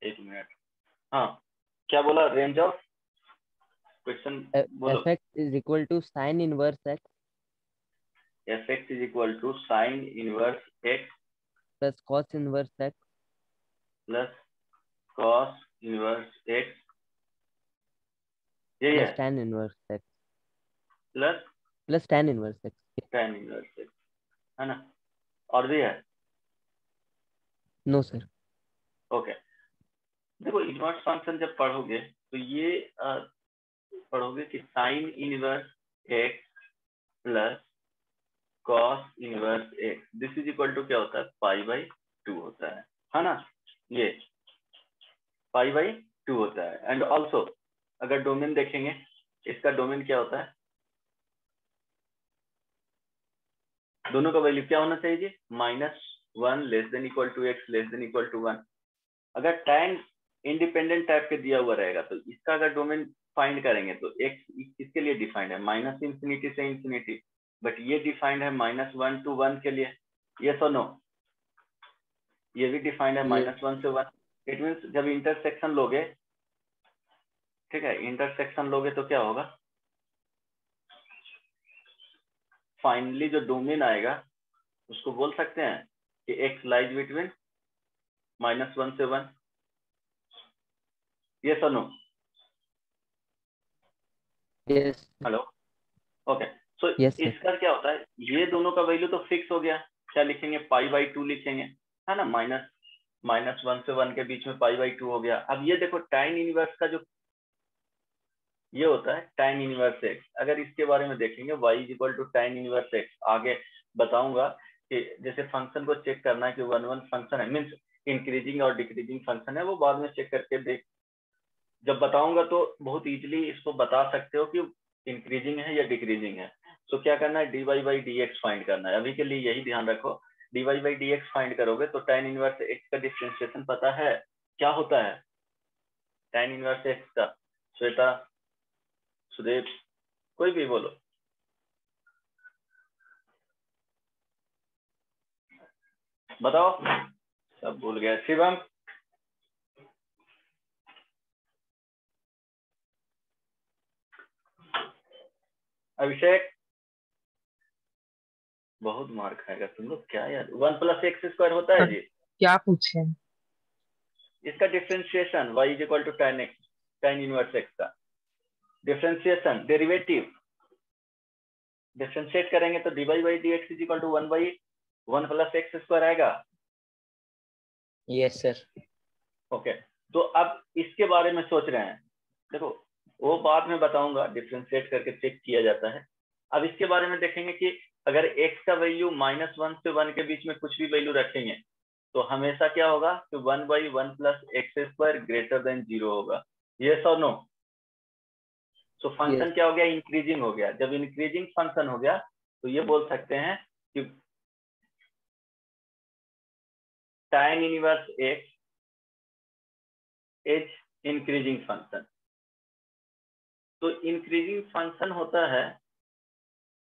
एक मिनट। हाँ, क्या बोला? रेंज ऑफ क्वेश्चन बोलो। F x is equal to sine inverse x f x is equal to sine inverse x plus cos inverse x plus cos inverse x, यही है, plus tan inverse x plus plus tan inverse x. Tan inverse x, है ना? और भी है? No sir. Okay, देखो inverse function जब पढ़ोगे तो ये पढ़ोगे कि sine inverse x plus cos inverse x this is equal to क्या होता है? पाई बाई टू होता है ना? ये पाई बाई टू होता है। एंड ऑल्सो अगर डोमेन देखेंगे, इसका डोमेन क्या होता है? दोनों का वैल्यू क्या होना चाहिए जी? -1 less than equal to x less than equal to 1। अगर टाइम इंडिपेंडेंट टाइप के दिया हुआ रहेगा तो इसका अगर डोमेन फाइंड करेंगे तो एक्स इसके लिए डिफाइंड है -इंफिनिटी से इंफिनिटी, बट ये डिफाइंड है -1 to 1 के लिए। ये सो नो, ये भी डिफाइंड है ये -1 से 1। इट मीन्स जब इंटरसेक्शन लोगे, ठीक है, इंटरसेक्शन लोगे तो क्या होगा? फाइनली जो डोमेन आएगा उसको बोल सकते हैं कि एक्स लाइज बिटवीन -1 से 1। ये so no? Yes hello, okay. So yes sir. इसका क्या होता है? ये दोनों का वैल्यू तो फिक्स हो गया। क्या लिखेंगे? पाई बाई टू लिखेंगे, है ना? -1 से 1 के बीच में पाई बाई टू हो गया। अब ये देखो टाइन इनवर्स का जो ये होता है टाइन इनवर्स एक्स, अगर इसके बारे में देखेंगे y इज इक्वल टू टाइन इनवर्स एक्स। आगे बताऊंगा कि जैसे फंक्शन को चेक करना है कि वन वन फंक्शन है मीन्स इंक्रीजिंग और डिक्रीजिंग फंक्शन है, वो बाद में चेक करके देख, जब बताऊंगा तो बहुत इजीली इसको बता सकते हो कि इंक्रीजिंग है या डिक्रीजिंग है। तो क्या करना है? dy by d x find करना है। अभी के लिए यही ध्यान रखो, dy by d x find करोगे तो टाइन इनवर्स एक्स का डिफरेंशिएशन पता है क्या होता है? टाइन इनवर्स एक्स का, श्वेता, सुदेव, कोई भी बोलो। बताओ, सब भूल गया। शिवम, अभिषेक, बहुत मार खाएगा तुम लोग क्या यार। 1 + x² होता है जी, क्या पूछे? इसका differentiation y is equal to tan x, tan inverse x का डिफरेंशिएशन डेरिवेटिव डिफरेंशिएट करेंगे तो dy by d x is equal to 1/1 + x² आएगा। Yes sir. ओके, तो अब इसके बारे में सोच रहे हैं, देखो वो बाद में बताऊंगा डिफरेंशिएट करके चेक किया जाता है। अब इसके बारे में देखेंगे कि अगर x का वैल्यू -1 से 1 के बीच में कुछ भी वैल्यू रखेंगे तो हमेशा क्या होगा कि 1/1 + x² ग्रेटर देन 0 होगा। यस और नो? तो फंक्शन यस क्या हो गया? इंक्रीजिंग हो गया। जब इंक्रीजिंग फंक्शन हो गया तो ये बोल सकते हैं कि tan inverse x is increasing function. तो इंक्रीजिंग फंक्शन होता है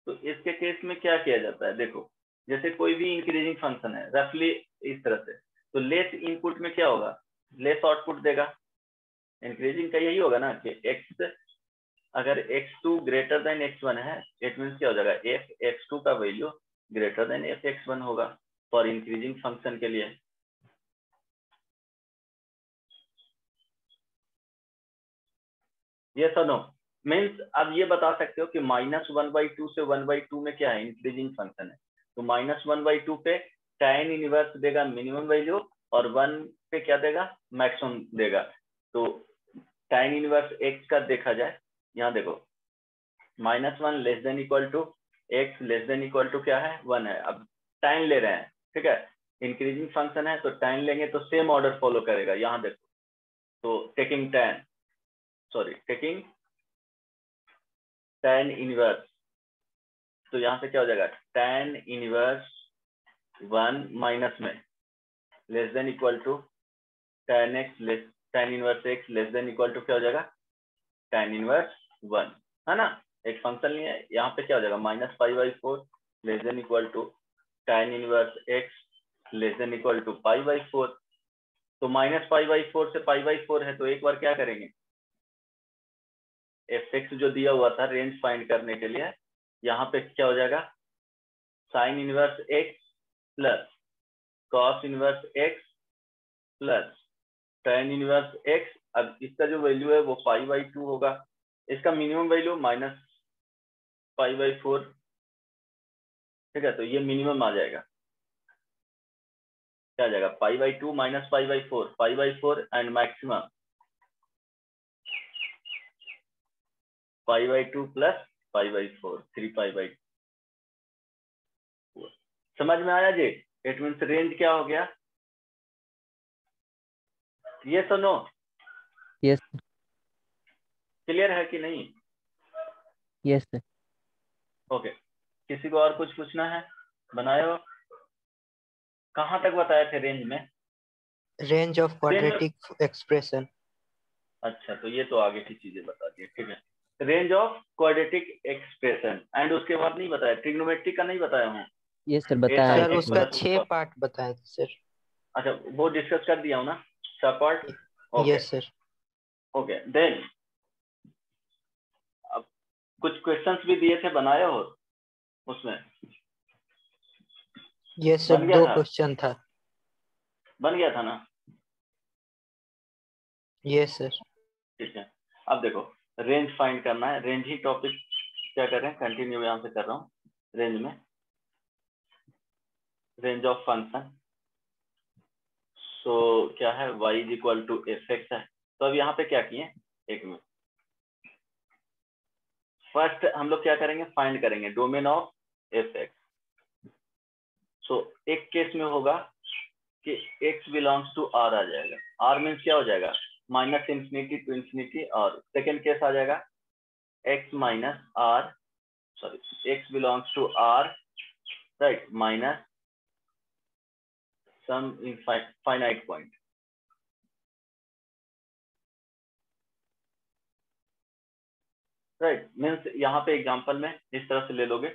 तो इसके केस में क्या किया जाता है? देखो जैसे कोई भी इंक्रीजिंग फंक्शन है रफली इस तरह से, तो लेस इनपुट में क्या होगा? लेस आउटपुट देगा। इंक्रीजिंग का यही होगा ना कि x अगर x2 ग्रेटर देन x1 है, इट मीन्स क्या हो जाएगा? f x2 का value greater then f x1 होगा फॉर इंक्रीजिंग फंक्शन के लिए। ये सो नो? मीन्स अब ये बता सकते हो कि -1/2 से 1/2 में क्या है? इंक्रीजिंग फंक्शन है। तो -1/2 पे tan इनवर्स देगा मिनिमम वैल्यू और 1 पे क्या देगा? मैक्सिमम देगा। तो tan इनवर्स x का देखा जाए, यहाँ देखो -1 less than equal to x less than equal to क्या है? 1 है। अब tan ले रहे हैं, ठीक है, इंक्रीजिंग फंक्शन है तो tan लेंगे तो सेम ऑर्डर फॉलो करेगा। यहाँ देखो, तो टेकिंग tan इनवर्स, तो यहाँ पे क्या हो जाएगा? tan इनवर्स 1 माइनस में less than equal to tan inverse x less than equal to क्या हो जाएगा? tan इनवर्स 1, है ना? एक फंक्शन लिया है, यहाँ पे क्या हो जाएगा? -π/4 less than equal to tan inverse x less than equal to π/4। तो -π/4 से π/4 है, तो एक बार क्या करेंगे, fx जो दिया हुआ था रेंज फाइंड करने के लिए, यहाँ पे क्या हो जाएगा, sine inverse x plus cos inverse x plus tan inverse x। अब इसका जो वैल्यू है वो π/2 होगा, इसका मिनिमम वैल्यू -π/4, ठीक है, तो ये मिनिमम आ जाएगा, क्या आ जाएगा, π/2 - π/4, π/4 एंड मैक्सिमम π/2 प्लस π/4, 3π/2। समझ में आया जी? इट मीन्स रेंज क्या हो गया, ये तो नो, यस क्लियर है कि नहीं? Yes sir. ओके, किसी को और कुछ पूछना है? बनाए हो? कहाँ तक बताए थे रेंज में? Range of quadratic expression. अच्छा, तो ये तो आगे की चीजें बता दी, ठीक है। Range of quadratic expression, and उसके बाद नहीं बताया, ट्रिग्नोमेट्री का नहीं बताया हूँ। यस सर बताया सर है उसका सर। 6 पार्ट बताए थे सर। अच्छा, वो डिस्कस कर दिया हूँ ना, सब part. Okay yes sir. Okay, then अब कुछ क्वेश्चंस भी दिए थे, बनाए हो उसमें? यस सर, बन गया 2 था? क्वेश्चन था। बन गया था ना? Yes sir. ठीक है, अब देखो रेंज फाइंड करना है, रेंज ही टॉपिक क्या कर रहे हैं, कंटिन्यू यहाँ से कर रहा हूँ। रेंज में रेंज ऑफ फंक्शन, सो क्या है, y = fx है। तो अब यहाँ पे क्या किए, एक मिनट, फर्स्ट हम लोग क्या करेंगे, फाइंड करेंगे डोमेन ऑफ fx। सो एक केस में होगा कि x बिलोंग्स टू r आ जाएगा, r मीन्स क्या हो जाएगा, -∞ to ∞, और सेकेंड केस आ जाएगा x belongs to r, right, minus some infinite point. Right, means यहाँ पे एग्जांपल में इस तरह से ले लोगे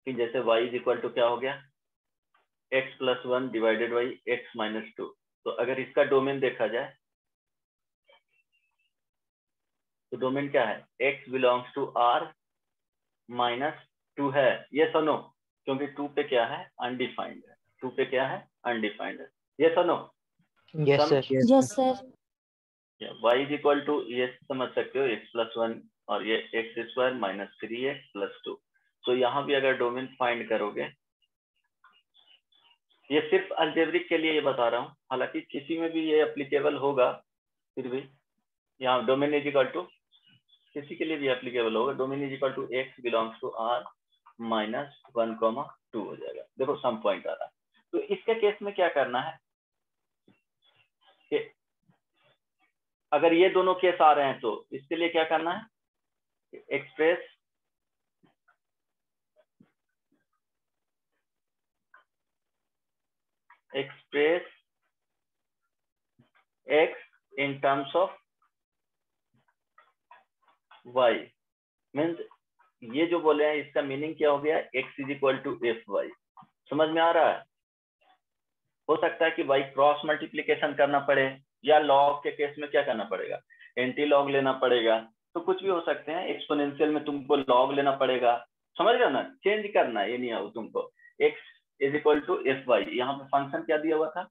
कि जैसे y = क्या हो गया, x + 1 डिवाइडेड बाई x - 2। तो अगर इसका डोमेन देखा जाए तो डोमेन क्या है, x बिलोंग्स टू r -2 है, ये सुनो, क्योंकि 2 पे क्या है, अनडिफाइंड है, 2 पे क्या है, अनडिफाइंड है, ये सुनो। Yes sir. Yes sir. y = ये समझ सकते हो, x + 1 और ये x² - 3x + 2। तो यहाँ भी अगर डोमेन फाइंड करोगे, ये सिर्फ अलजेब्रिक के लिए ये बता रहा हूँ, हालांकि किसी में भी ये एप्लीकेबल होगा, फिर भी यहाँ डोमेन = किसी के लिए भी एप्लीकेबल होगा, domain = x belongs to r -1, 2 हो जाएगा। देखो सम पॉइंट आ रहा है, तो इसके केस में क्या करना है कि अगर ये दोनों केस आ रहे हैं तो इसके लिए क्या करना है, express x in terms of y, means ये जो बोले हैं इसका मीनिंग क्या हो गया, x = fy। समझ में आ रहा है? हो सकता है कि y क्रॉस मल्टीप्लीकेशन करना पड़े, या लॉग के केस में क्या करना पड़ेगा, एंटी लॉग लेना पड़ेगा, तो कुछ भी हो सकते हैं। एक्सपोनेंशियल में तुमको लॉग लेना पड़ेगा, समझ रहे हो ना, चेंज करना है, ये नहीं है तुमको। x = fy, यहाँ पे फंक्शन क्या दिया हुआ था,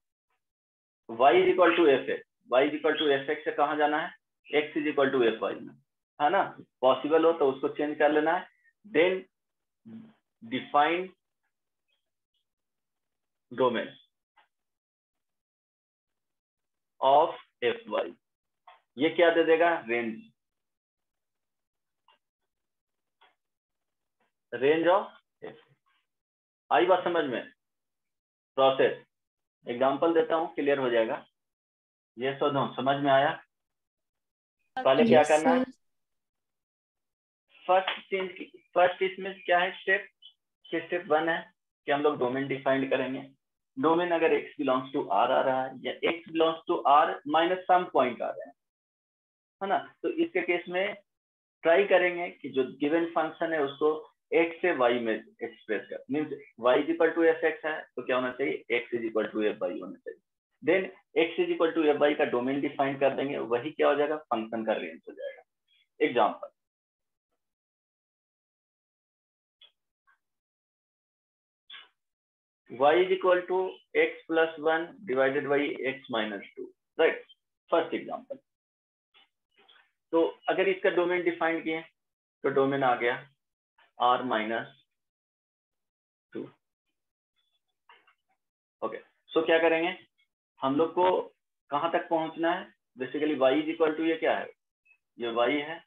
y = fx, y = fx से कहाँ जाना है, x = fy में, है ना। पॉसिबल हो तो उसको चेंज कर लेना है। Then define domain of fy, ये क्या दे देगा, रेंज ऑफ f। आई बात समझ में? प्रोसेस एग्जांपल देता हूं, क्लियर हो जाएगा। ये नो, समझ में आया? पहले क्या यस करना है, सर। फर्स्ट इसमें क्या है स्टेप 1 है कि हम लोग डोमेन डिफाइंड करेंगे। डोमेन अगर x बिलोंग्स टू r आ रहा है, या x belongs to r minus some point आ रहे हैं, है ना, तो इसके केस में ट्राई करेंगे कि जो गिवन फंक्शन है उसको x से y में एक्सप्रेस कर, मीन्स y = fx है तो क्या होना चाहिए, x = fy होना चाहिए। Then x is equal to f y का डोमेन डिफाइन कर देंगे, वही क्या हो जाएगा, फंक्शन का रेंज हो जाएगा। Example, y is equal to x plus 1 divided by x minus 2, right, first example. तो अगर इसका डोमेन डिफाइन किए तो डोमेन आ गया r माइनस 2। ओके, सो क्या करेंगे, हम लोग को कहां तक पहुंचना है, basically y is equal to, ये क्या है, ये y है,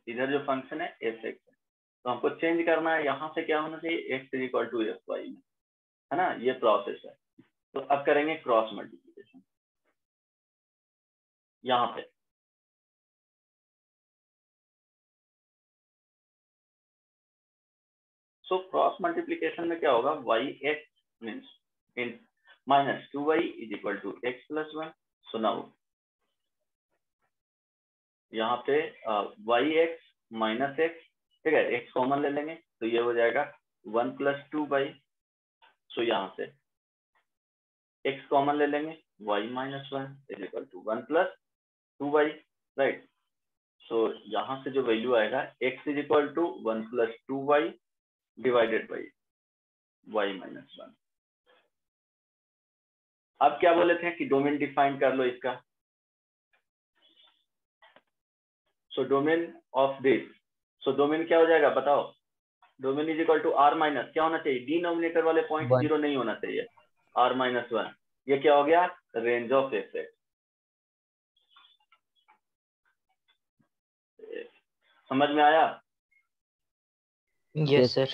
इधर जो फंक्शन है एफ एक्स है, तो हमको चेंज करना है, यहाँ से क्या होना चाहिए, x is equal to f y में, है ना, ये प्रोसेस है। तो अब करेंगे क्रॉस मल्टीप्लिकेशन यहाँ पे, सो क्रॉस मल्टीप्लिकेशन में क्या होगा, वाई एक्स मीन्स इन minus 2y is equal to x plus 1। So now यहाँ पे वाई एक्स माइनस एक्स, ठीक है, एक्स कॉमन ले लेंगे तो ये हो जाएगा 1 प्लस 2y। सो यहाँ से x कॉमन ले लेंगे, y minus 1 is equal to 1 plus 2y, right. So यहाँ से जो वैल्यू आएगा x is equal to 1 plus 2y divided by y minus 1। अब क्या बोले थे कि डोमेन डिफाइन कर लो इसका, so domain of this, so domain क्या हो जाएगा बताओ, domain is equal to r minus क्या होना चाहिए, डिनोमिनेटर वाले पॉइंट 1 जीरो नहीं होना चाहिए, r माइनस 1। ये क्या हो गया, रेंज ऑफ एफ एक्स। समझ में आया? Yes, Yes. sir.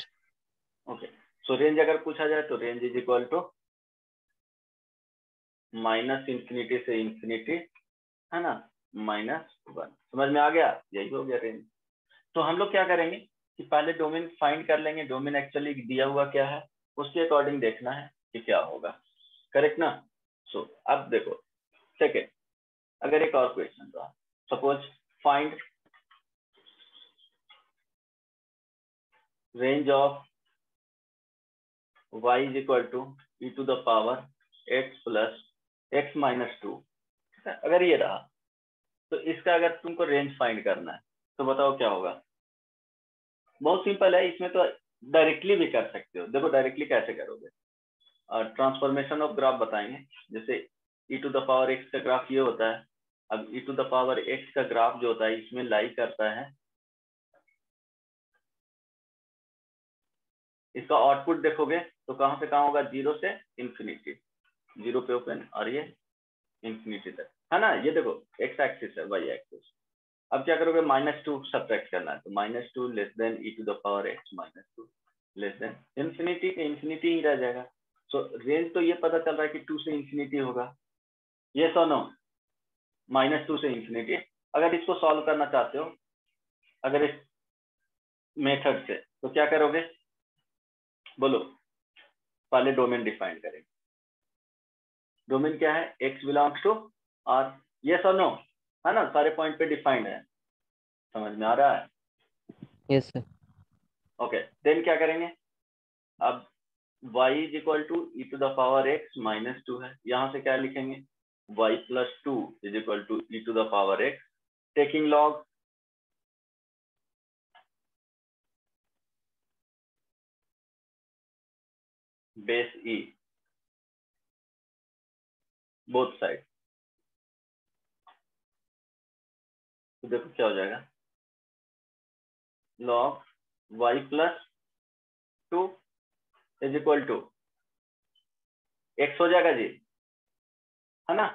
Okay, so range अगर पूछा जाए तो range is equal to minus infinity से इंफिनिटी, है ना, माइनस 1। समझ में आ गया, यही हो गया रेंज। तो हम लोग क्या करेंगे कि पहले डोमेन फाइंड कर लेंगे, डोमेन एक्चुअली दिया हुआ क्या है उसके अकॉर्डिंग देखना है कि क्या होगा, करेक्ट ना। सो अब देखो सेकेंड, अगर एक और क्वेश्चन रहा, suppose find range of y is equal to e to the power x plus x minus 2, अगर ये रहा तो इसका अगर तुमको रेंज फाइंड करना है तो बताओ क्या होगा। बहुत सिंपल है, इसमें तो डायरेक्टली भी कर सकते हो। देखो डायरेक्टली कैसे करोगे, ट्रांसफॉर्मेशन ऑफ ग्राफ बताएंगे। जैसे e to the power x का ग्राफ ये होता है, अब e to the power x का ग्राफ जो होता है इसमें लाई करता है, इसका आउटपुट देखोगे तो कहां से कहां होगा, 0 से इंफिनिटी, 0 पे ओपन और ये इंफिनिटी तक, है ना। ये देखो एक्स एक्सिस है, वाई एक्सिस। अब क्या करोगे, -2 सब्ट्रैक्ट करना है, तो -2 less than e to the power x minus 2 less than infinity के इंफिनिटी ही रह जाएगा। सो रेंज तो ये पता चल रहा है कि 2 से इंफिनिटी होगा, ये सो नो, -2 से इंफिनिटी। अगर इसको सॉल्व करना चाहते हो अगर इस मेथड से, तो क्या करोगे बोलो, पहले डोमेन डिफाइन करेंगे। डोमेन क्या है, x belongs to r, yes और नो, है ना, सारे पॉइंट पे डिफाइंड है। समझ में आ रहा है? Yes, sir. ओके, देन क्या करेंगे, अब y is equal to e to the power x minus 2 है, यहां से क्या लिखेंगे, y plus 2 is equal to e to the power x, taking log base e both side. तो देखो क्या हो जाएगा, log y plus 2 is equal to x हो जाएगा जी, है ना,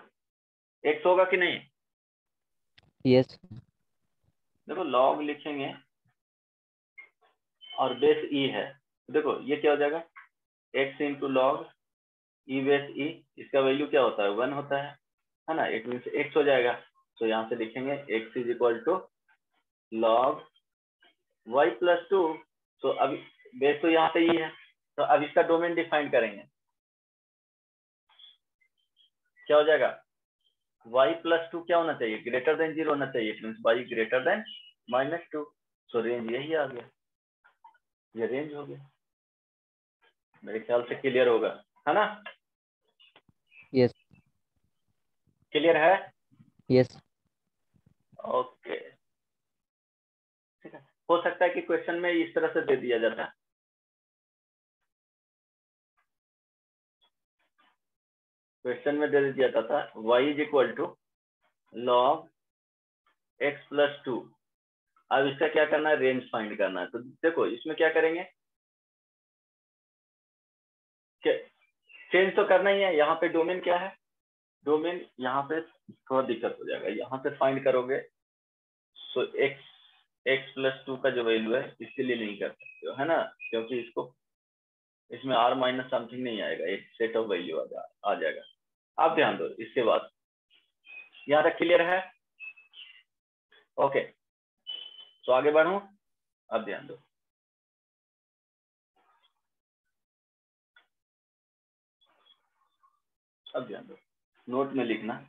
x होगा कि नहीं। Yes. देखो लॉग लिखेंगे और बेस e है, देखो ये क्या हो जाएगा, x into log e base e, इसका वैल्यू क्या होता है, 1 होता है ना, इट मीन्स x हो जाएगा। तो यहाँ से लिखेंगे x is equal to log y plus 2। तो अब बेस तो यहाँ पे ही है, तो अब इसका डोमेन डिफाइन करेंगे, क्या हो जाएगा, y प्लस 2 क्या होना चाहिए, ग्रेटर देन 0 होना चाहिए, it means y greater than -2। So range यही आ गया, ये रेंज हो गया, मेरे ख्याल से क्लियर होगा, है ना। Yes. क्लियर है? यस। ओके, ठीक है। हो सकता है कि क्वेश्चन में इस तरह से दे दिया जाता है, क्वेश्चन में दे दिया जाता था y is equal to log x plus 2। अब इसका क्या करना है, रेंज फाइंड करना है। तो देखो इसमें क्या करेंगे, चेंज तो करना ही है। यहाँ पे डोमेन क्या है, डोमेन यहाँ पे थोड़ा दिक्कत हो जाएगा, यहाँ पे फाइंड करोगे सो x प्लस 2 का जो वैल्यू है इसके लिए नहीं कर सकते हो, है ना, क्योंकि इसमें r माइनस समथिंग नहीं आएगा, एक सेट ऑफ वैल्यू आ जाएगा। आप ध्यान दो इसके बाद, यहाँ तक क्लियर है? ओके, तो आगे बढ़ूं, अब ध्यान दो। अब ध्यान दो, नोट में लिखना।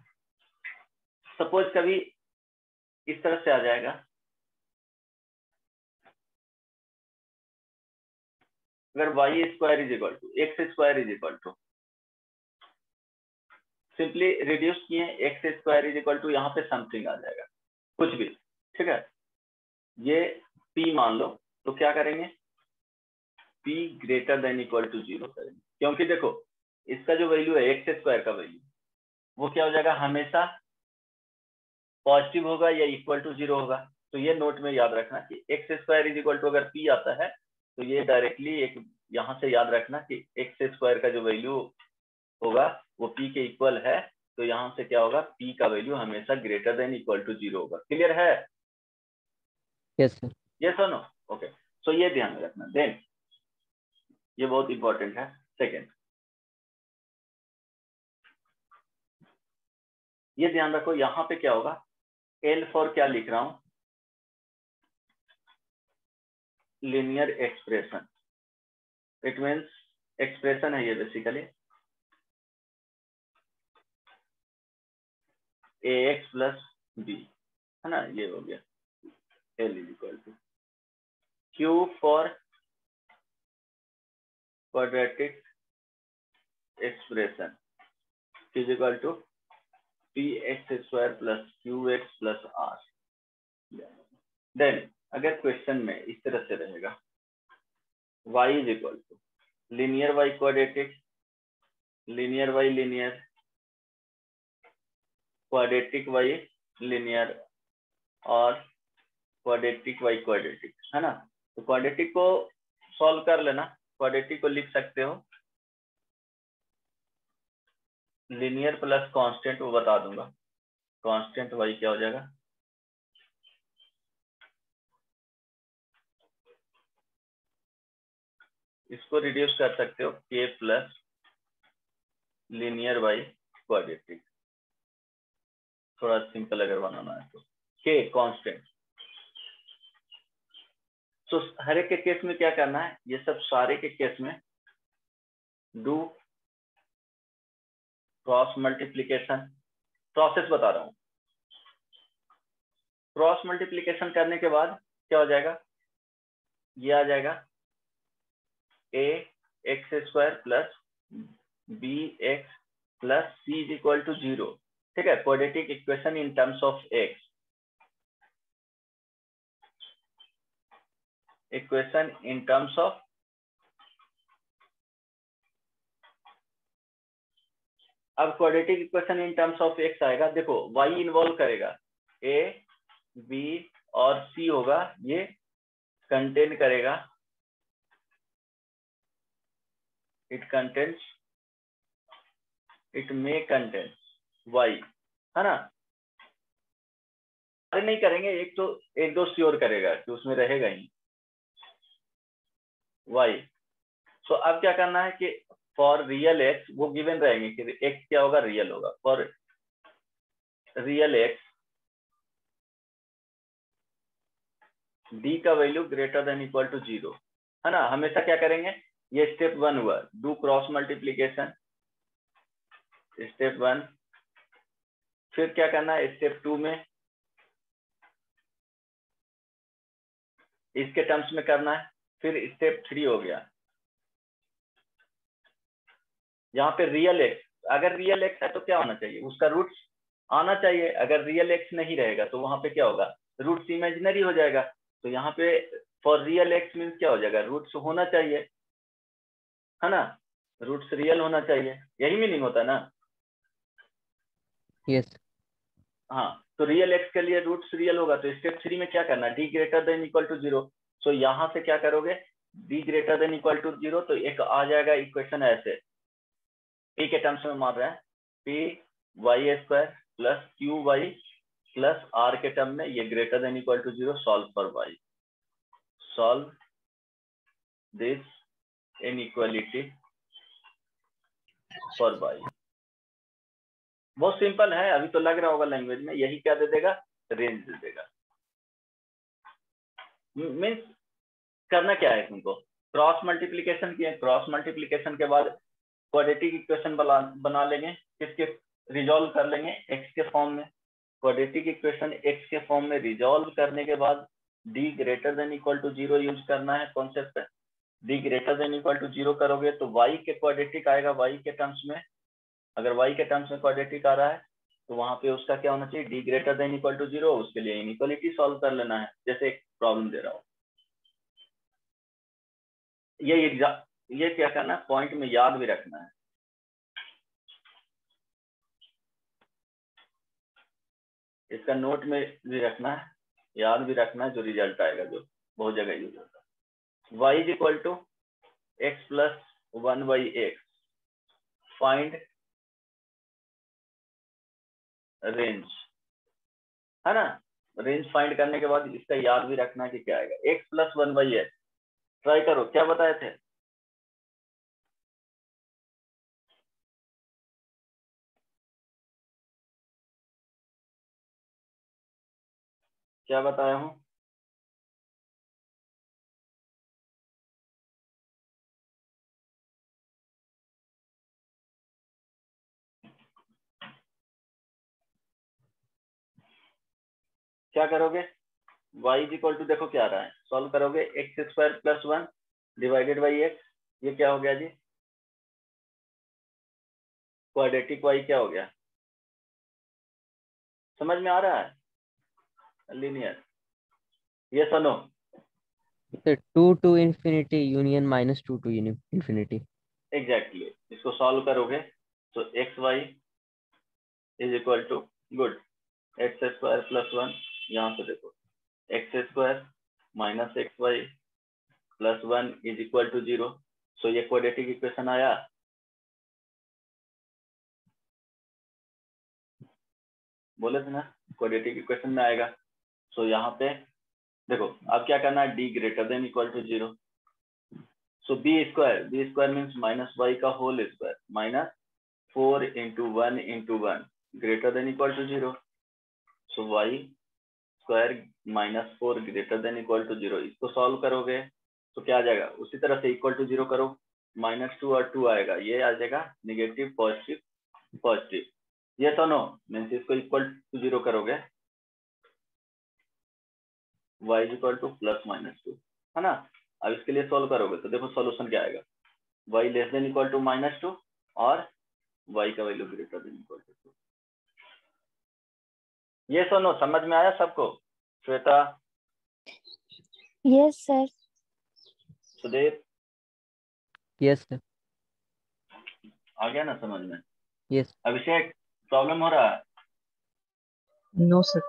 सपोज कभी इस तरह से आ जाएगा, अगर y square is equal to x square is equal to, simply reduce किए, x square is equal to, यहाँ पे समथिंग आ जाएगा कुछ भी, ठीक है। ये p मान लो, तो क्या करेंगे, p greater than equal to 0 करेंगे, क्योंकि देखो इसका जो वैल्यू है एक्स स्क्वायर का वैल्यू, वो क्या हो जाएगा, हमेशा पॉजिटिव होगा या इक्वल टू 0 होगा। तो ये नोट में याद रखना कि x square is equal to अगर p आता है तो ये डायरेक्टली एक यहाँ से याद रखना कि एक्स स्क्वायर का जो वैल्यू होगा वो p के इक्वल है, तो यहाँ से क्या होगा, p का वैल्यू हमेशा ग्रेटर देन इक्वल टू 0 होगा। क्लियर है? Yes sir. यस और नो? ओके, सो ये ध्यान में रखना। देन ये बहुत इंपॉर्टेंट है। सेकेंड, ये ध्यान रखो, यहाँ पे क्या होगा, L फॉर क्या लिख रहा हूं, linear expression. It means expression है ये बेसिकली ax प्लस b, है ना, ये हो गया L is equal to Q for quadratic expression is equal to px square plus qx plus r। Then अगर क्वेश्चन में इस तरह से रहेगा, y is equal to linear y quadratic, linear y linear, quadratic y linear और quadratic y quadratic, है ना। तो क्वाड्रेटिक को सॉल्व कर लेना, क्वाड्रेटिक को लिख सकते हो लिनियर प्लस कांस्टेंट, वो बता दूंगा, कांस्टेंट y क्या हो जाएगा, इसको रिड्यूस कर सकते हो k plus linear y quadratic, थोड़ा सिंपल अगर बनाना है तो k कांस्टेंट। तो हर एक के केस में क्या करना है, ये सब सारे के केस में डू क्रॉस मल्टीप्लीकेशन, प्रोसेस बता रहा हूं। क्रॉस मल्टीप्लीकेशन करने के बाद क्या हो जाएगा, ये आ जाएगा a x square plus b x plus c is equal to 0, ठीक है। Quadratic equation in terms of x, equation in terms of, अब quadratic equation in terms of x आएगा, देखो y इन्वॉल्व करेगा, a b और c होगा, ये contain करेगा, it contains, it may contain y, है ना। अरे नहीं करेंगे, एक दो श्योर करेगा कि उसमें रहेगा ही y। सो अब क्या करना है कि फॉर रियल x, वो गिवन रहेंगे कि x क्या होगा, रियल होगा। फॉर रियल x d का value greater than equal to 0, है ना। हमेशा क्या करेंगे, ये स्टेप 1 हुआ, डू क्रॉस मल्टीप्लीकेशन, स्टेप 1। फिर क्या करना है, स्टेप 2 में इसके टर्म्स में करना है। फिर स्टेप 3 हो गया, यहाँ पे रियल x, अगर रियल x है तो क्या होना चाहिए, उसका रूट्स आना चाहिए। अगर रियल एक्स नहीं रहेगा तो वहां पे क्या होगा, रूट्स इमेजिनरी हो जाएगा। तो यहाँ पे फॉर रियल एक्स मीन्स क्या हो जाएगा, रूट्स होना चाहिए, है ना, रूट्स रियल होना चाहिए, यही मीनिंग होता है ना। यस। हाँ, तो रियल एक्स के लिए रूट्स रियल होगा। तो स्टेप 3 में क्या करना, d greater than equal to 0। So यहाँ से क्या करोगे, d greater than equal to 0, तो एक आ जाएगा इक्वेशन ऐसे, पी के टर्म्स में मार रहे हैं, p y square plus q y plus r के टर्म में, ये greater than equal to 0, solve for y, solve this inequality for y. बहुत सिंपल है, अभी तो लग रहा होगा लैंग्वेज में, यही क्या दे देगा, रेंज दे देगा। मीन्स करना क्या है तुमको, क्रॉस मल्टीप्लीकेशन किए, क्रॉस मल्टीप्लीकेशन के बाद क्वाड्रेटिक इक्वेशन बना लेंगे, किसके, रिजॉल्व कर लेंगे एक्स के फॉर्म में। क्वाड्रेटिक इक्वेशन एक्स के फॉर्म में रिजॉल्व करने के बाद d greater than equal to 0 use करना है concept. D greater than equal to 0 करोगे तो वाई के क्वाड्रेटिक आएगा वाई के टर्म्स में। अगर वाई के टर्म्स में क्वाड्रेटिक आ रहा है तो वहां पे उसका क्या होना चाहिए, d greater than equal to 0। उसके लिए इनइक्वालिटी सॉल्व कर लेना है, जैसे एक प्रॉब्लम दे रहा हूँ। ये क्या करना है, पॉइंट में याद भी रखना है। इसका नोट में भी रखना है, याद भी रखना है, जो रिजल्ट आएगा, जो बहुत जगह यूज होता है। y is equal to x plus 1/x, find range, है ना। रेंज फाइंड करने के बाद इसका याद भी रखना है कि क्या आएगा, x प्लस 1/x। ट्राई करो, क्या बताए थे, क्या बताया हूँ, क्या करोगे, y इज इक्वल टू, देखो क्या आ रहा है, सॉल्व करोगे, x square plus 1 divided by x, ये क्या हो गया जी, क्वाड्रेटिक y क्या हो गया, समझ में आ रहा है, लीनियर, ये सुनो, 2 to infinity union minus 2 to infinity। Exactly इसको सॉल्व करोगे तो x y is equal to, good, x square plus 1, यहाँ पे देखो x square minus x y plus 1 is equal to 0। So ये क्वाड्रेटिक इक्वेशन आया, बोले थे ना क्वाड्रेटिक इक्वेशन में आएगा। सो यहाँ पे देखो अब क्या करना है, d greater than equal to 0। So b square means minus y का whole square minus 4 into 1 into 1 greater than equal to 0। So y square minus 4 greater than equal to 0। इसको सॉल्व करोगे तो क्या आ जाएगा, उसी तरह से इक्वल टू 0 करो, -2 और 2 आएगा, ये आ जाएगा निगेटिव पॉजिटिव पॉजिटिव, ये तो नो मीन्स इसको इक्वल टू 0 करोगे, y is equal two plus -2, है ना। अब इसके लिए सॉल्व करोगे तो देखो सॉल्यूशन क्या आएगा, y less than equal to -2 और y का value greater than equal to 2। ये सुनो, समझ में आया सबको, Shweta, yes sir. Sudev, yes sir. आ गया ना समझ में। यस। अभिषेक प्रॉब्लम हो रहा है, नो सर।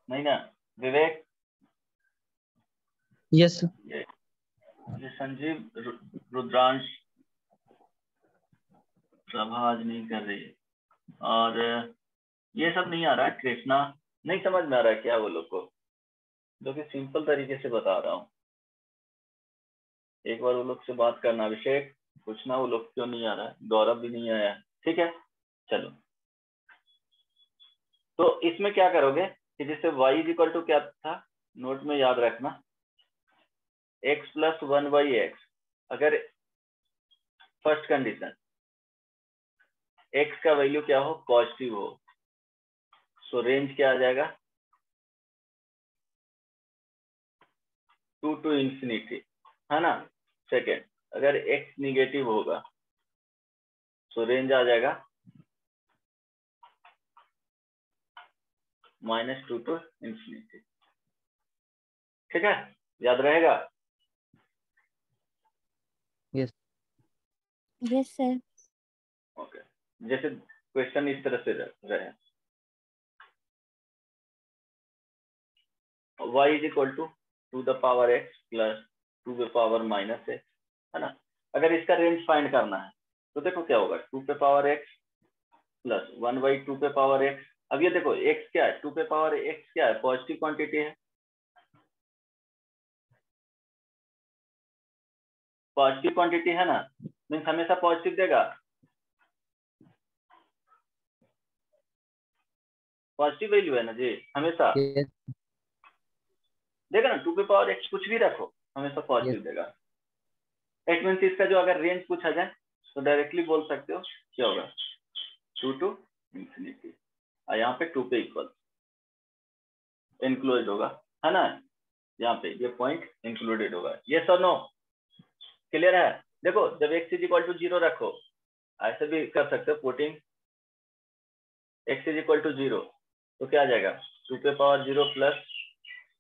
नहीं ना, विवेक, यस सर। ये संजीव, रुद्रांश, प्रभा आज नहीं कर रही है, और ये सब नहीं आ रहा है, कृष्णा नहीं समझ में आ रहा है क्या वो लोग को, जो कि सिंपल तरीके से बता रहा हूँ, एक बार वो लोग से बात करना, अभिषेक पूछना वो लोग क्यों नहीं आ रहा है, गौरव भी नहीं आया, ठीक है चलो। तो इसमें क्या करोगे कि जैसे y इज इक्वल टू क्या था, नोट में याद रखना, x प्लस 1/x, अगर फर्स्ट कंडीशन x का वैल्यू क्या हो, पॉजिटिव हो, सो रेंज क्या आ जाएगा, 2 to infinity, है ना। सेकेंड, अगर x निगेटिव होगा सो रेंज आ जाएगा -2 to इंफिनिटी। ठीक है, याद रहेगा? Yes yes sir. ओके, जैसे क्वेश्चन इस तरह से रहे, y is equal to 2 the power x plus 2 the power minus x, है ना। अगर इसका रेंज फाइंड करना है तो देखो क्या होगा, 2 पे पावर x प्लस 1/2 पे पावर x। अब ये देखो x क्या है, 2 पे पावर x क्या है, पॉजिटिव क्वांटिटी है, पॉजिटिव क्वांटिटी है ना, मीन्स हमेशा पॉजिटिव देगा, पॉजिटिव वैल्यू है ना जी, हमेशा यस देगा ना। 2 पे पावर x कुछ भी रखो हमेशा पॉजिटिव यस देगा। इट मीन्स इसका जो अगर रेंज पूछा जाए तो डायरेक्टली बोल सकते हो क्या होगा, 2 to इंफिनिटी, और यहाँ पे 2 पे इक्वल इंक्लूडेड होगा, है ना, यहाँ पे ये पॉइंट इंक्लूडेड होगा। ये सर नो क्लियर है? देखो जब x इज इक्वल टू 0 रखो, ऐसे भी कर सकते हो, putting x is equal to 0 तो क्या आ जाएगा, 2 पे पावर 0 प्लस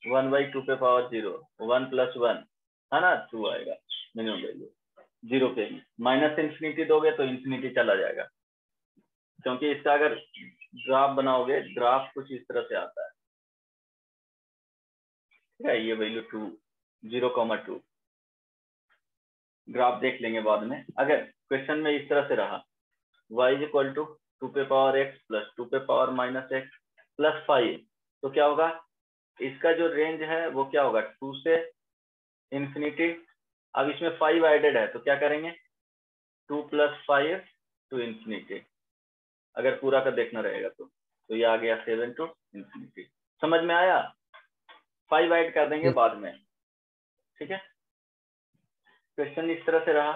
1/2 पे पावर 0, 1 प्लस 1, है ना, 2 आएगा मिनिमम वैल्यू। 0 पे माइनस इंफिनिटी दोगे तो इंफिनिटी चला जाएगा, क्योंकि इसका अगर ग्राफ बनाओगे, ग्राफ कुछ इस तरह से आता है, ठीक है, ये वैल्यू 2, 0,2 ग्राफ देख लेंगे बाद में। अगर क्वेश्चन में इस तरह से रहा, y इज इक्वल टू 2 पे पावर x प्लस 2 पे पावर माइनस x प्लस 5, तो क्या होगा, इसका जो रेंज है वो क्या होगा, 2 से इंफिनिटी। अब इसमें 5 एडेड है तो क्या करेंगे, 2 प्लस 5 टू इंफिनिटी, अगर पूरा का देखना रहेगा तो ये आ गया 7 टू इंफिनिटी। समझ में आया? 5 ऐड कर देंगे यस बाद में, ठीक है। क्वेश्चन इस तरह से रहा,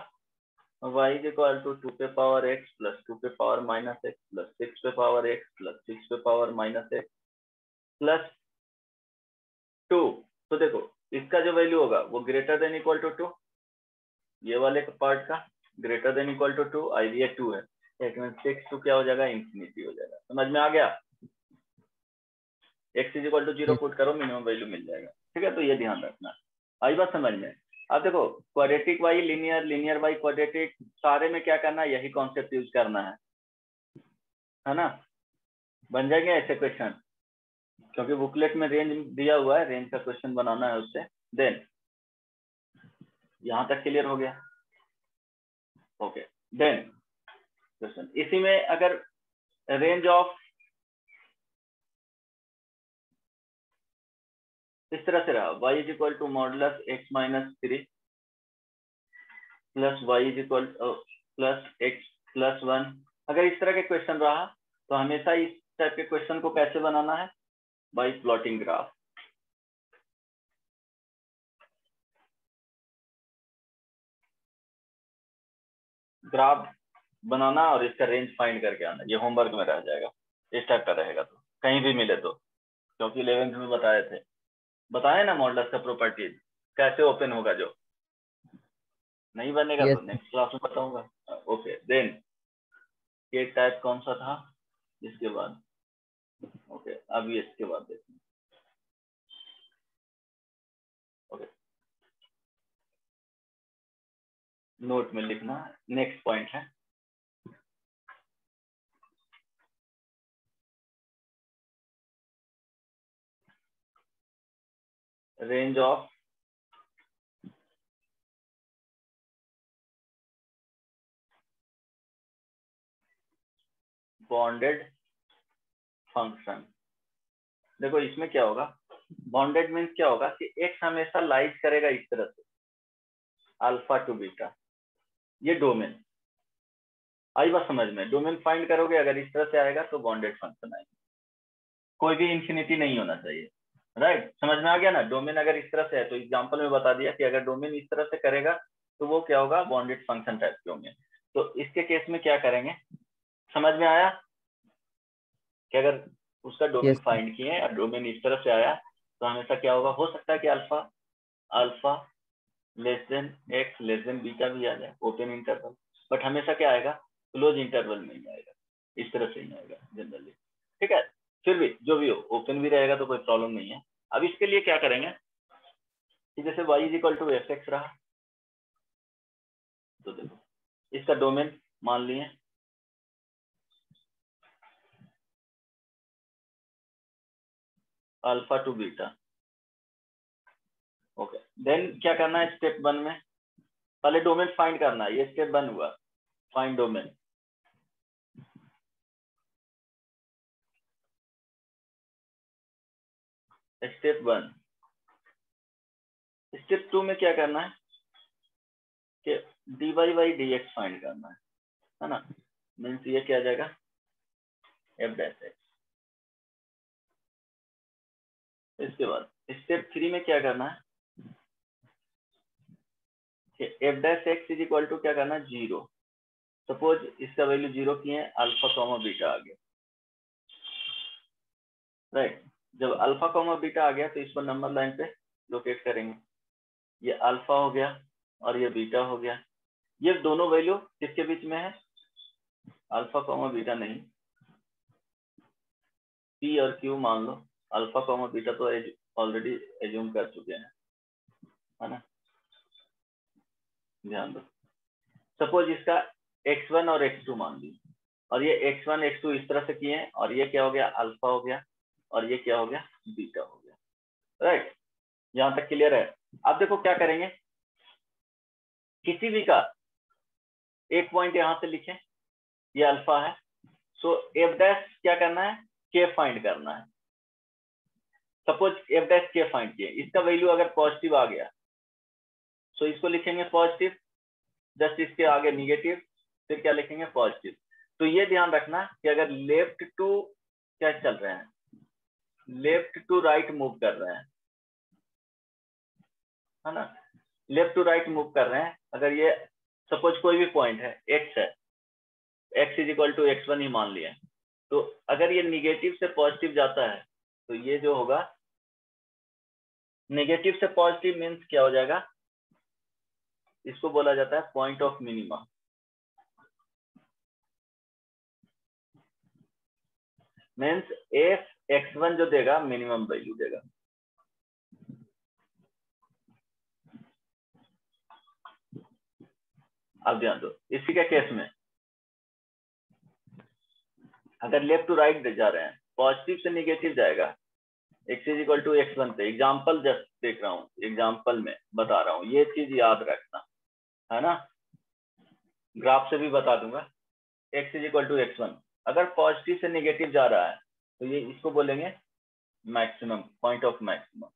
y इज इक्वल टू 2 पे पावर x प्लस 2 पे पावर माइनस x प्लस 6 पे पावर x प्लस 6 पे पावर माइनस x प्लस 2। तो देखो इसका जो वैल्यू होगा वो ग्रेटर देन इक्वल टू 2, ये वाले पार्ट का greater than equal to 2, idea 2 है, 6 टू क्या हो जाएगा, इंफिनिटी हो जाएगा। समझ में आ गया? x is equal to 0 yes put करो, मिनिमम वैल्यू मिल जाएगा, ठीक है। तो ये ध्यान रखना, आई बात समझ में? अब देखो quadratic y linear, linear y quadratic, सारे में क्या करना है, यही कॉन्सेप्ट यूज करना है ना। बन जाएंगे ऐसे क्वेश्चन, क्योंकि बुकलेट में रेंज दिया हुआ है, रेंज का क्वेश्चन बनाना है उससे। देन यहाँ तक क्लियर हो गया, ओके। देन क्वेश्चन इसी में अगर रेंज ऑफ इस तरह से रहा, y is equal to modulus x minus 3 plus y is equal प्लस x प्लस 1, अगर इस तरह के क्वेश्चन रहा तो हमेशा इस टाइप के क्वेश्चन को कैसे बनाना है, बाय प्लॉटिंग ग्राफ। ग्राफ बनाना और इसका रेंज फाइंड करके आना, ये होमवर्क में रह जाएगा, इस टाइप का रहेगा तो कहीं भी मिले तो, क्योंकि 11th में बताए ना मॉडुलस का प्रॉपर्टीज कैसे ओपन होगा, जो नहीं बनेगा यस तो नेक्स्ट क्लास में बताऊंगा। ओके। देन के टाइप कौन सा था इसके बाद, ओके अभी इसके बाद देखते हैं। ओके नोट में लिखना, नेक्स्ट पॉइंट है रेंज ऑफ बॉन्डेड फंक्शन। देखो इसमें क्या होगा, बॉन्डेड मीन्स क्या होगा कि एक्स हमेशा लाइज करेगा इस तरह से, अल्फा टू बीटा, ये डोमेन। आई बात समझ में? डोमेन फाइंड करोगे अगर इस तरह से आएगा तो बॉन्डेड फंक्शन आएगा, कोई भी इंफिनिटी नहीं होना चाहिए, राइट। समझ में आ गया ना? डोमेन अगर इस तरह से है तो एग्जांपल में बता दिया कि अगर डोमेन इस तरह से करेगा तो वो क्या होगा, बॉन्डेड फंक्शन टाइप के होंगे। तो इसके केस में क्या करेंगे, समझ में आया कि अगर उसका डोमेन यस फाइंड किए और डोमेन इस तरह से आया तो हमेशा क्या होगा, हो सकता है कि alpha less than x less then beta भी आ जाए, ओपन इंटरवल, बट हमेशा क्या आएगा, क्लोज इंटरवल में ही आएगा, इस तरह से ही आएगा जनरली, ठीक है। फिर भी जो भी हो ओपन भी रहेगा तो कोई प्रॉब्लम नहीं है। अब इसके लिए क्या करेंगे कि जैसे y is equal to f x रहा, तो देखो इसका डोमेन मान लिए alpha to beta. Okay, then क्या करना है स्टेप 1 में, पहले डोमेन फाइंड करना है। ये स्टेप 1 हुआ, फाइंड डोमेन। स्टेप 1। स्टेप 2 में क्या करना है कि dy बाई dx फाइंड करना है ना। मीन्स ये क्या आ जाएगा f डैश x। इसके बाद स्टेप 3 में क्या करना है कि f dash x is equal to क्या करना है 0। सपोज इसका वैल्यू 0 किए अल्फा कॉमा बीटा आ गया, राइट। जब अल्फा कॉमा बीटा आ गया तो इसको नंबर लाइन पे लोकेट करेंगे। ये अल्फा हो गया और ये बीटा हो गया। ये दोनों वैल्यू किसके बीच में है, अल्फा कॉमा बीटा नहीं, पी और क्यू मान लो। अल्फा कॉमा बीटा तो ऑलरेडी एज्यूम कर चुके हैं, है ना, ध्यान दो। सपोज इसका x1 और x2 मान ली, और ये x1 x2 इस तरह से किए हैं, और ये क्या हो गया अल्फा हो गया, और ये क्या हो गया बीटा हो गया, राइट। यहां तक क्लियर है। अब देखो क्या करेंगे, किसी भी का एक पॉइंट यहां से लिखें, ये अल्फा है, सो एफ डैश क्या करना है के फाइंड करना है। सपोज एफ डैश के फाइंड किए, इसका वैल्यू अगर पॉजिटिव आ गया सो इसको लिखेंगे पॉजिटिव, जस्ट इसके आगे निगेटिव, फिर क्या लिखेंगे पॉजिटिव। तो ये ध्यान रखना कि अगर लेफ्ट टू क्या चल रहे हैं, लेफ्ट टू राइट मूव कर रहे हैं, है ना, लेफ्ट टू राइट मूव कर रहे हैं। अगर ये सपोज कोई भी पॉइंट है x है, x is equal to x1 ही मान लिया, तो अगर ये निगेटिव से पॉजिटिव जाता है तो ये जो होगा नेगेटिव से पॉजिटिव मीन्स क्या हो जाएगा, इसको बोला जाता है point of minima. Means F x1 जो देगा मिनिमम वैल्यू देगा। अब ध्यान दो, इसी के केस में अगर लेफ्ट टू राइट जा रहे हैं, पॉजिटिव से निगेटिव जाएगा, x is equal to x1 पे। एग्जाम्पल जस्ट देख रहा हूँ, एग्जाम्पल में बता रहा हूँ, ये चीज याद रखना, है ना, ग्राफ से भी बता दूंगा। x is equal to x1 अगर पॉजिटिव से निगेटिव जा रहा है तो ये इसको बोलेंगे मैक्सिमम, पॉइंट ऑफ मैक्सिमम।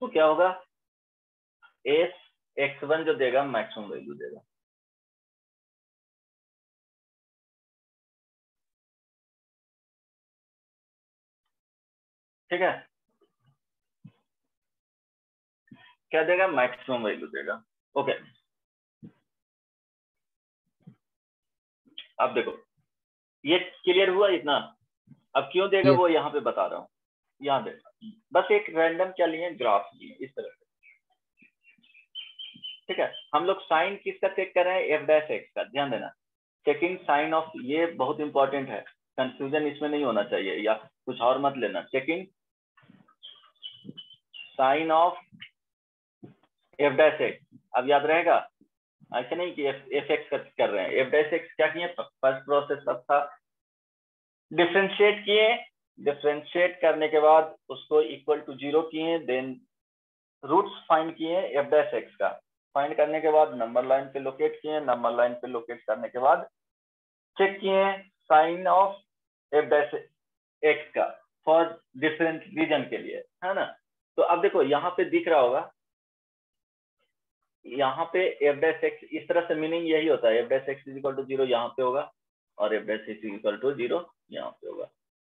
तो क्या होगा, एस x1 जो देगा मैक्सिमम वैल्यू देगा। ठीक है, क्या देगा मैक्सिमम वैल्यू देगा। ओके, अब देखो ये क्लियर हुआ इतना। अब क्यों देगा Yes. वो यहाँ पे बता रहा हूँ। यहाँ देखा, बस एक रैंडम क्या लिए ग्राफ लिए इस तरह से। ठीक है, हम लोग साइन किसका चेक कर रहे हैं, एफ डैश एक्स का। ध्यान देना, चेकिंग साइन ऑफ, ये बहुत इंपॉर्टेंट है, कंफ्यूजन इसमें नहीं होना चाहिए, या कुछ और मत लेना। Checking sign of f dash x, अब याद रहेगा, ऐसा नहीं कि एफ एक्स कर रहे हैं, एफ डैश एक्स क्या किए, फर्स्ट प्रोसेस सब था, डिफ्रेंशिएट किए, डिफ्रेंशिएट करने के बाद उसको इक्वल टू 0 किए, देन रूट्स फाइंड किए एफ डैश एक्स का। फाइंड करने के बाद नंबर लाइन पे लोकेट किए, नंबर लाइन पे लोकेट करने के बाद चेक किए sign of f dash x का फॉर डिफरेंट रीजन के लिए, है ना। तो अब देखो यहाँ पे दिख रहा होगा, यहाँ पे एफ डैश एक्स इस तरह से, मीनिंग यही होता है, f dash x is equal to 0 यहाँ पे होगा, और f dash x is equal to 0 यहाँ पे होगा।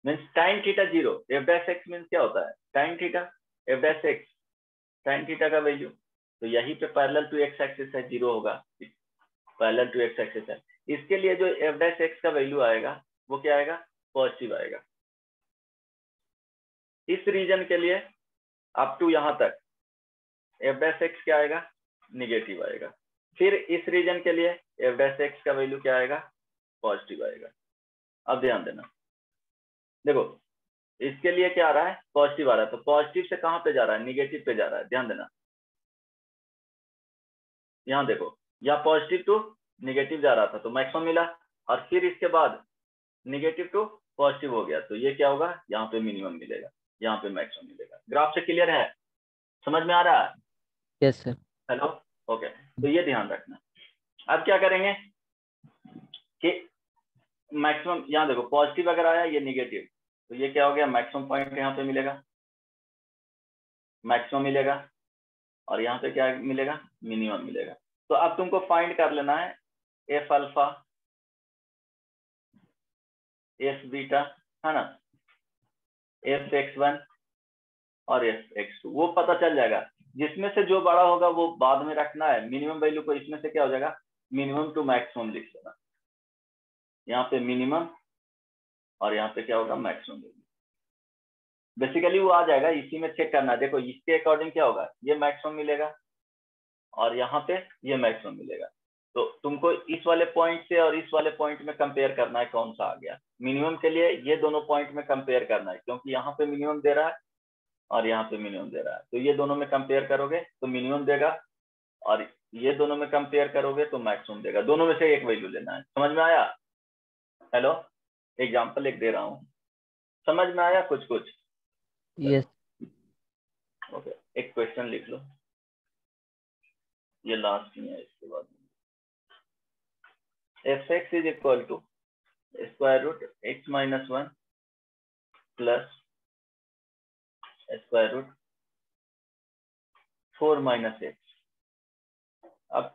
मीन्स टाइन theta 0, f dash x means क्या होता है टाइन थीटा, एफ डैश एक्स टाइन थीटा का वैल्यू, तो यही पे पैरेलल टू एक्स एक्सिस है, 0 होगा, पैरेलल टू एक्स एक्सिस है। इसके लिए जो एफ डैश एक्स का वैल्यू आएगा वो क्या आएगा, पॉजिटिव आएगा। इस रीजन के लिए अप टू यहाँ तक एफ डैश एक्स क्या आएगा, निगेटिव आएगा। फिर इस रीजन के लिए एफ डैश एक्स का वैल्यू क्या आएगा, पॉजिटिव आएगा। अब ध्यान देना, देखो इसके लिए क्या आ रहा है, पॉजिटिव आ रहा है, तो पॉजिटिव से कहां पे जा रहा है, निगेटिव पे जा रहा है। ध्यान देना, यहाँ देखो, यहाँ पॉजिटिव टू निगेटिव जा रहा था तो मैक्सिमम मिला, और फिर इसके बाद निगेटिव टू पॉजिटिव हो गया, तो ये क्या होगा, यहाँ पे मिनिमम मिलेगा, यहाँ पे मैक्सिमम मिलेगा। ग्राफ से क्लियर है, समझ में आ रहा है? Yes sir. हेलो, ओके, तो ये ध्यान रखना। अब क्या करेंगे कि मैक्सिमम, यहाँ देखो पॉजिटिव अगर आया, ये निगेटिव, तो ये क्या हो गया, मैक्सिमम पॉइंट यहाँ पे मिलेगा, मैक्सिमम मिलेगा, और यहाँ पे क्या मिलेगा, मिनिमम मिलेगा। तो अब तुमको फाइंड कर लेना है एफ अल्फा, एफ बीटा, है ना, एफ एक्स वन और एफ एक्स टू, वो पता चल जाएगा। जिसमें से जो बड़ा होगा वो बाद में रखना है, मिनिमम वैल्यू को इसमें से क्या हो जाएगा, मिनिमम टू मैक्सिमम लिख लेना, यहाँ पे मिनिमम और यहाँ पे क्या होगा, मैक्सिमम वैल्यू। बेसिकली वो आ जाएगा, इसी में चेक करना है। देखो इसके अकॉर्डिंग क्या होगा, ये मैक्सिमम मिलेगा और यहाँ पे ये मैक्सिमम मिलेगा। तो तुमको इस वाले पॉइंट से और इस वाले पॉइंट में कंपेयर करना है कौन सा आ गया। मिनिमम के लिए ये दोनों पॉइंट में कंपेयर करना है, क्योंकि यहाँ पे मिनिमम दे रहा है और यहाँ पे मिनिमम दे रहा है, तो ये दोनों में कंपेयर करोगे तो मिनिमम देगा, और ये दोनों में कंपेयर करोगे तो मैक्सिमम देगा। दोनों में से एक वैल्यू लेना है। समझ में आया? हेलो, एग्जाम्पल एक दे रहा हूँ, समझ में आया कुछ कुछ? यस। ओके, एक क्वेश्चन लिख लो, ये लास्ट में है, इसके बाद f x is equal to square root x minus one plus square root 4 minus x. अब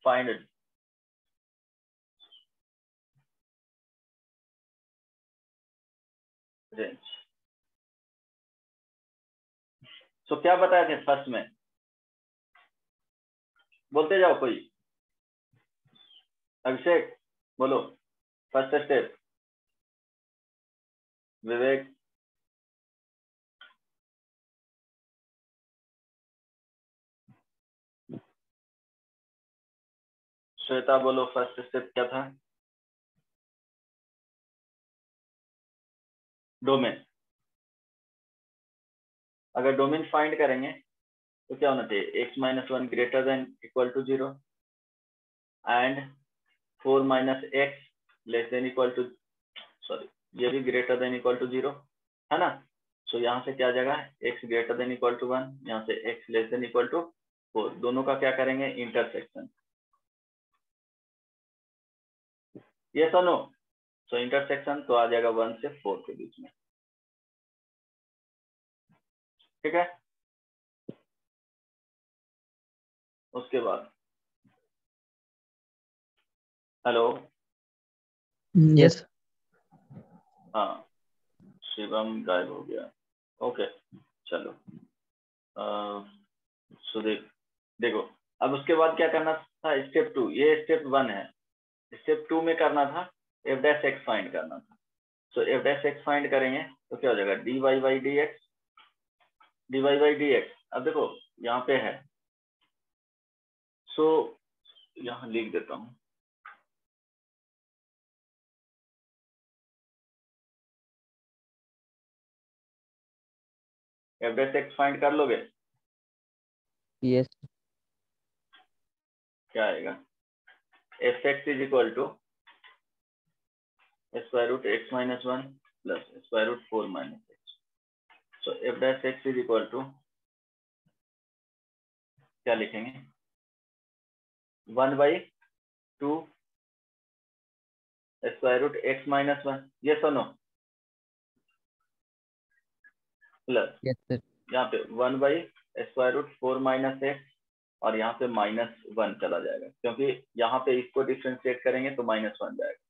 फाइंड रेंज। सो क्या बताए थे फर्स्ट में, बोलते जाओ कोई। अभिषेक बोलो, फर्स्ट स्टेप। विवेक, श्वेता बोलो, फर्स्ट स्टेप क्या था? डोमेन। अगर डोमेन फाइंड करेंगे तो क्या होना चाहिए, x minus one greater than equal to 0 and 4 minus x less than equal to, sorry ये भी ग्रेटर देन इक्वल टू 0 है ना। सो यहाँ से क्या आ जाएगा, x greater than equal to 1, यहाँ से x less than equal to 4, दोनों का क्या करेंगे, इंटरसेक्शन। ये सुनो, सो इंटरसेक्शन तो आ जाएगा 1 से 4 के बीच में, ठीक है। उसके बाद हेलो, यस। हाँ शिवम गायब हो गया, ओके चलो। सो देखो अब उसके बाद क्या करना था, स्टेप 2, ये स्टेप 1 है, स्टेप 2 में करना था एफ डैश एक्स फाइंड करना था। So f dash x find करेंगे तो क्या हो जाएगा, d y by d x, d y by d x. अब देखो यहाँ पे है, सो यहाँ लिख देता हूँ, एफ डैश एक्स फाइंड कर लोगे, यस। क्या आएगा, f x is equal to square root x minus one plus square root 4 minus x. So f dash x is equal to क्या लिखेंगे, 1/2 square root x minus one, ये सुनो, plus yes sir. यहाँ पे 1/स्क्वायर root 4 minus x, और यहाँ पे -1 चला जाएगा, क्योंकि यहाँ पे इसको डिफ्रेंशिएट करेंगे तो -1 जाएगा।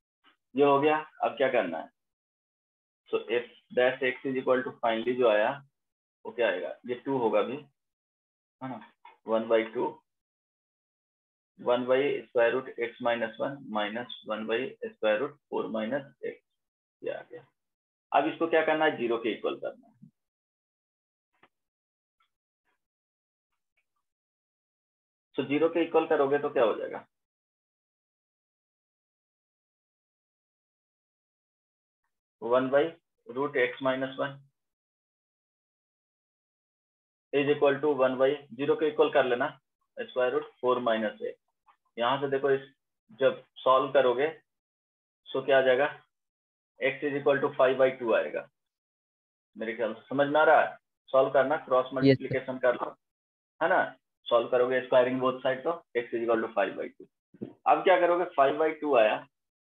ये हो गया। अब क्या करना है, so f dash x is equal to finally जो आया वो क्या आएगा, ये 2 होगा भी, है ना, 1/2 1/स्क्वायर root x minus one minus 1/स्क्वायर रूट 4 माइनस एक्स, ये आ गया। अब इसको क्या करना है, 0 के इक्वल करना है। तो 0 के इक्वल करोगे तो क्या हो जाएगा? 1/√x-1 इज इक्वल टू 1/0 के इक्वल कर लेना √4 - a। यहाँ से देखो, इस जब सॉल्व करोगे तो क्या आ जाएगा? x इज इक्वल टू 5/2 आएगा। मेरे ख्याल से समझ में आ रहा है? सॉल्व करना, क्रॉस मल्टीप्लीकेशन कर लो, है ना? सॉल्व करोगे स्क्वायरिंग बोथ साइड तो x इज इक्वल टू 5/2। अब क्या करोगे? 5/2 आया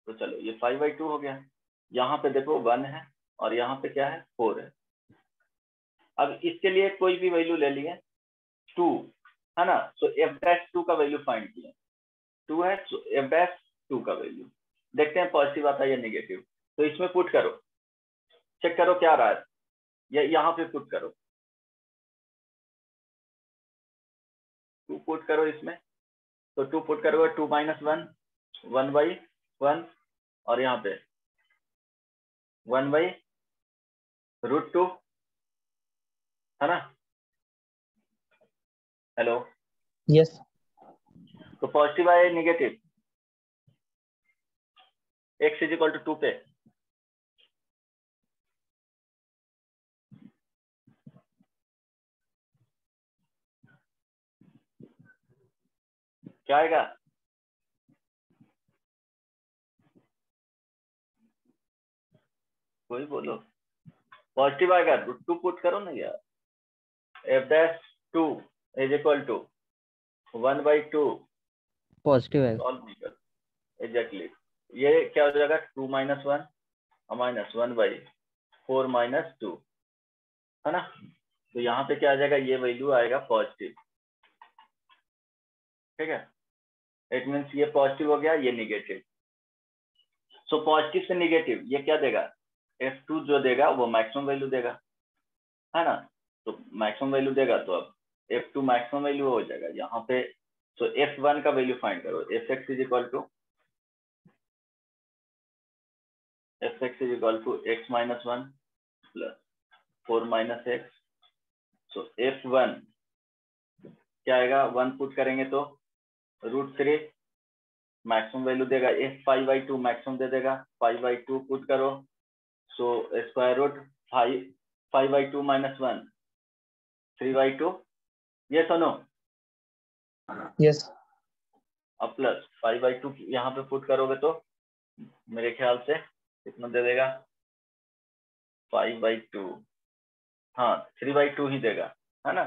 तो चलो ये 5/2 हो गया। यहाँ पे देखो 1 है और यहाँ पे क्या है? 4 है। अब इसके लिए कोई भी वैल्यू ले लिए, 2 है ना, तो f'2 का वैल्यू फाइंड किया, 2 है तो f'2 का वैल्यू देखते हैं पॉजिटिव आता है या नेगेटिव। तो इसमें पुट करो, चेक करो क्या रहा है, या यहाँ पे पुट करो, 2 पुट करो इसमें। तो 2 पुट करोगे 2 - 1 1/1 और यहाँ पे 1/√2 है ना? हेलो, यस तो पॉजिटिव आया negative? x is equal to 2 पे क्या आएगा? कोई बोलो, पॉजिटिव आएगा। √2 पुट करो ना यार। f'2 is equal to 1/2 positive है। सॉल्व नहीं कर एग्जैक्टली। ये क्या हो जाएगा? 2 - 1 और -1/4 - 2 है ना? तो यहाँ पे क्या आ जाएगा? ये वैल्यू आएगा पॉजिटिव। ठीक है, इट मीन्स ये पॉजिटिव हो गया, ये निगेटिव। सो पॉजिटिव से निगेटिव ये क्या देगा? f2 जो देगा वो मैक्सिमम वैल्यू देगा, है ना? तो मैक्सिमम वैल्यू देगा तो अब f2 मैक्सिमम वैल्यू हो जाएगा यहाँ पे। सो f1 का वैल्यू फाइंड करो। fx इज इक्वल टू x-1 plus 4 - x। So f1 क्या आएगा? 1 पुट करेंगे तो √3 मैक्सिमम वैल्यू देगा। f 5/2 मैक्सिमम दे देगा, 5/2 पुट करो। सो स्क्वायर रूट 5/2 - 1 3/2, ये सुनो। यस अब प्लस 5/2 यहाँ पे पुट करोगे तो मेरे ख्याल से कितना दे देगा? 5/2, हाँ 3/2 ही देगा, है ना?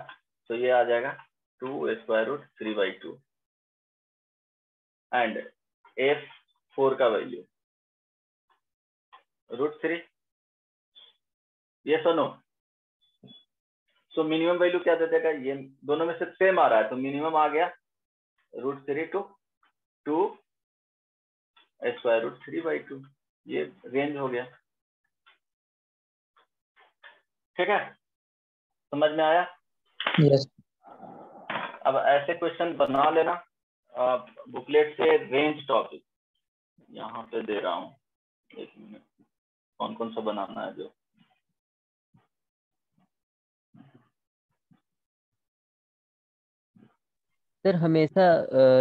तो ये आ जाएगा 2 स्क्वायर रूट 3/2 एंड f4 का वैल्यू √3, ये सुनो। सो मिनिमम वैल्यू क्या दे देगा? ये दोनों में से सेम आ रहा है तो मिनिमम आ गया √3 to 2 स्क्वायर रूट 3/2, ये रेंज हो गया। ठीक है, समझ में आया? यस अब ऐसे क्वेश्चन बना लेना बुकलेट से। रेंज टॉपिक यहाँ पे दे रहा हूँ, एक मिनट, कौन कौन सा बनाना है जो। सर हमेशा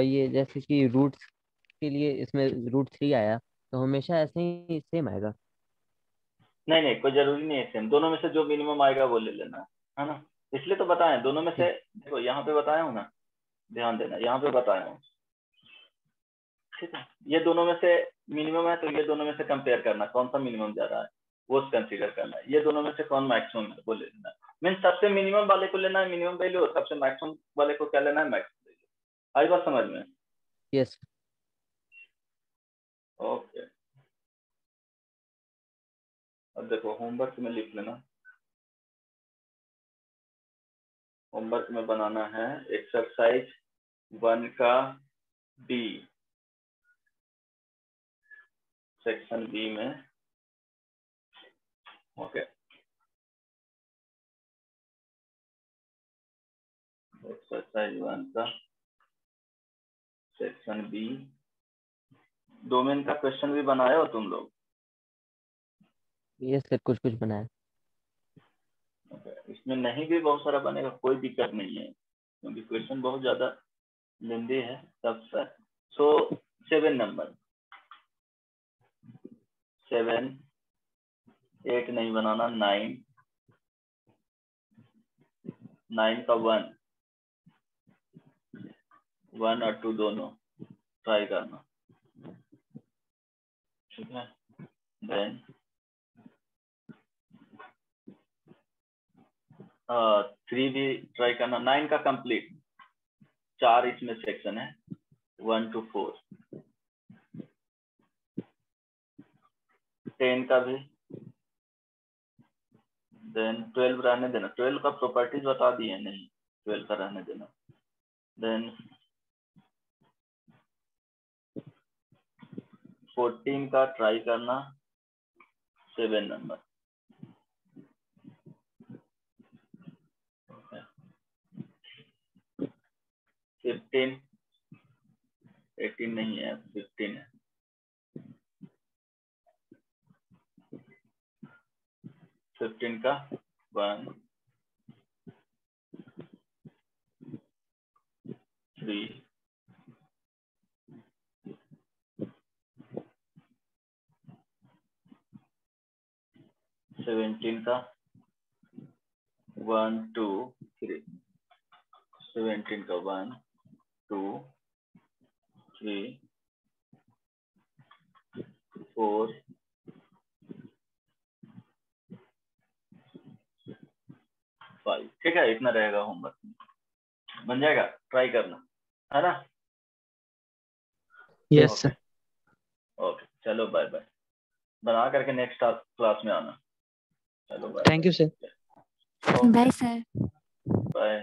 ये जैसे कि रूट्स के लिए इसमें √3 आया तो हमेशा ऐसे ही सेम आएगा? नहीं नहीं, कोई जरूरी नहीं है सेम, दोनों में से जो मिनिमम आएगा वो ले लेना, है ना? इसलिए तो बताएं दोनों में से। देखो यहाँ पे बताया हूँ ना, ध्यान देना, यहाँ पे बताया हूँ। ठीक है, ये दोनों में से मिनिमम है तो ये दोनों में से कंपेयर करना कौन सा मिनिमम जा रहा है वो कंसीडर करना है। ये दोनों में से कौन मैक्सिमम है वो ले लेना है। मीन सबसे मिनिमम वाले को लेना है मिनिमम वैल्यू, सबसे मैक्सिमम वाले को क्या लेना है? Maximum value. आई बात समझ में? यस। ओके, अब देखो होमवर्क में लिख लेना। होमवर्क में बनाना है एक्सरसाइज 1 का बी, सेक्शन बी में। ओके, एक्सरसाइज 1 का सेक्शन बी, डोमेन का क्वेश्चन भी बनाए हो तुम लोग? यस सर, कुछ कुछ बनाया। इसमें नहीं भी बहुत सारा बनेगा, कोई दिक्कत नहीं है क्योंकि क्वेश्चन बहुत ज्यादा लेंदी है सब सर। सो 7 नंबर, 7, 8 नहीं बनाना, 9, 9 का 1 और 2 दोनों ट्राई करना, ठीक है। देन 3 भी ट्राई करना, 9 का कंप्लीट, 4 इसमें सेक्शन है, 1 to 4, 10 का भी, देन 12 रहने देना, 12 का प्रॉपर्टीज बता दिए, नहीं 12 का रहने देना। देन 14 का ट्राई करना, 7 नंबर। 15, 18 नहीं है, 15 है। 15 का 1, 3, 17 का 1, 2, 3, 17 का 1, 2, 3, 4, 5, ठीक है। इतना रहेगा होमवर्क, बन जाएगा, ट्राई करना, है ना। Yes sir. ओके चलो बाय बाय, बना करके नेक्स्ट क्लास में आना। चलो bye. Thank you sir. Bye sir. Bye.